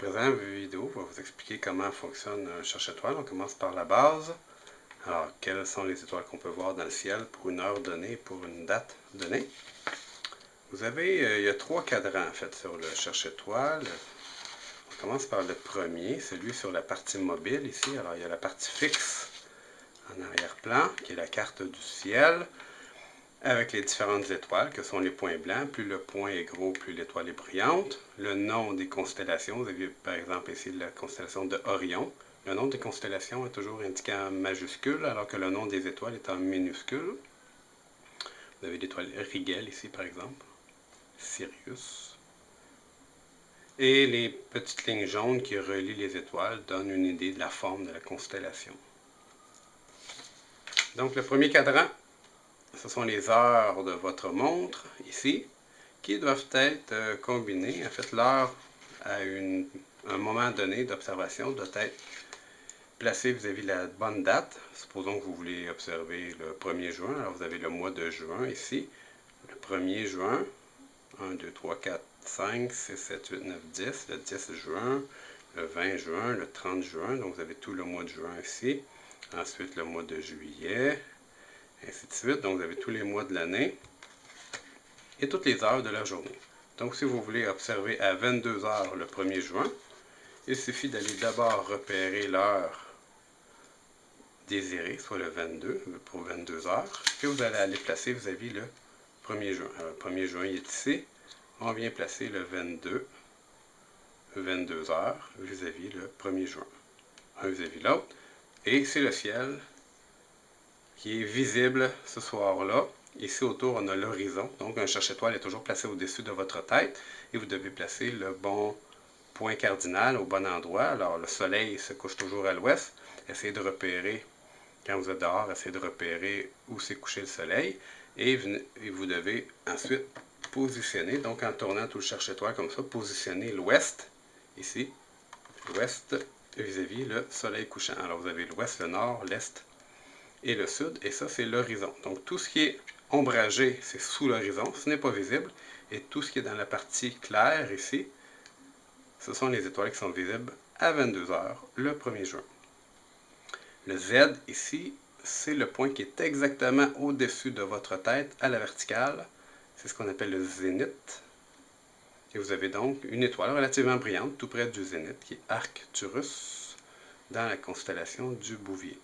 présente vidéo va vous expliquer comment fonctionne un cherche-étoiles. On commence par la base. Alors, quelles sont les étoiles qu'on peut voir dans le ciel pour une heure donnée, pour une date donnée? Vous avez, il y a 3 cadrans en fait sur le cherche-étoiles. On commence par le premier, celui sur la partie mobile ici. Alors, il y a la partie fixe en arrière-plan, qui est la carte du ciel, avec les différentes étoiles, que sont les points blancs. Plus le point est gros, plus l'étoile est brillante. Le nom des constellations, vous avez par exemple ici la constellation de Orion. Le nom des constellations est toujours indiqué en majuscule, alors que le nom des étoiles est en minuscule. Vous avez l'étoile Rigel ici par exemple, Sirius. Et les petites lignes jaunes qui relient les étoiles donnent une idée de la forme de la constellation. Donc le premier cadran, ce sont les heures de votre montre, ici, qui doivent être combinées. En fait, l'heure à un moment donné d'observation doit être placée vis-à-vis de la bonne date. Supposons que vous voulez observer le 1er juin. Alors, vous avez le mois de juin ici. Le 1er juin, 1, 2, 3, 4, 5, 6, 7, 8, 9, 10. Le 10 juin, le 20 juin, le 30 juin. Donc, vous avez tout le mois de juin ici. Ensuite, le mois de juillet, ainsi de suite. Donc, vous avez tous les mois de l'année et toutes les heures de la journée. Donc, si vous voulez observer à 22 heures le 1er juin, il suffit d'aller d'abord repérer l'heure désirée, soit le 22, pour 22 heures, puis vous allez aller placer vis-à-vis le 1er juin. Alors, le 1er juin il est ici, on vient placer le 22 heures vis-à-vis le 1er juin. Un vis-à-vis l'autre, et c'est le ciel qui est visible ce soir-là. Ici autour, on a l'horizon. Donc, un cherche-étoile est toujours placé au-dessus de votre tête et vous devez placer le bon point cardinal au bon endroit. Alors, le soleil se couche toujours à l'ouest. Essayez de repérer, quand vous êtes dehors, essayez de repérer où s'est couché le soleil. Et vous devez ensuite positionner, donc en tournant tout le cherche-étoile comme ça, positionner l'ouest, ici, l'ouest vis-à-vis le soleil couchant. Alors, vous avez l'ouest, le nord, l'est et le sud, et ça, c'est l'horizon. Donc, tout ce qui est ombragé, c'est sous l'horizon, ce n'est pas visible, et tout ce qui est dans la partie claire, ici, ce sont les étoiles qui sont visibles à 22 heures, le 1er juin. Le Z, ici, c'est le point qui est exactement au-dessus de votre tête, à la verticale. C'est ce qu'on appelle le zénith. Et vous avez donc une étoile relativement brillante, tout près du zénith, qui est Arcturus, dans la constellation du Bouvier.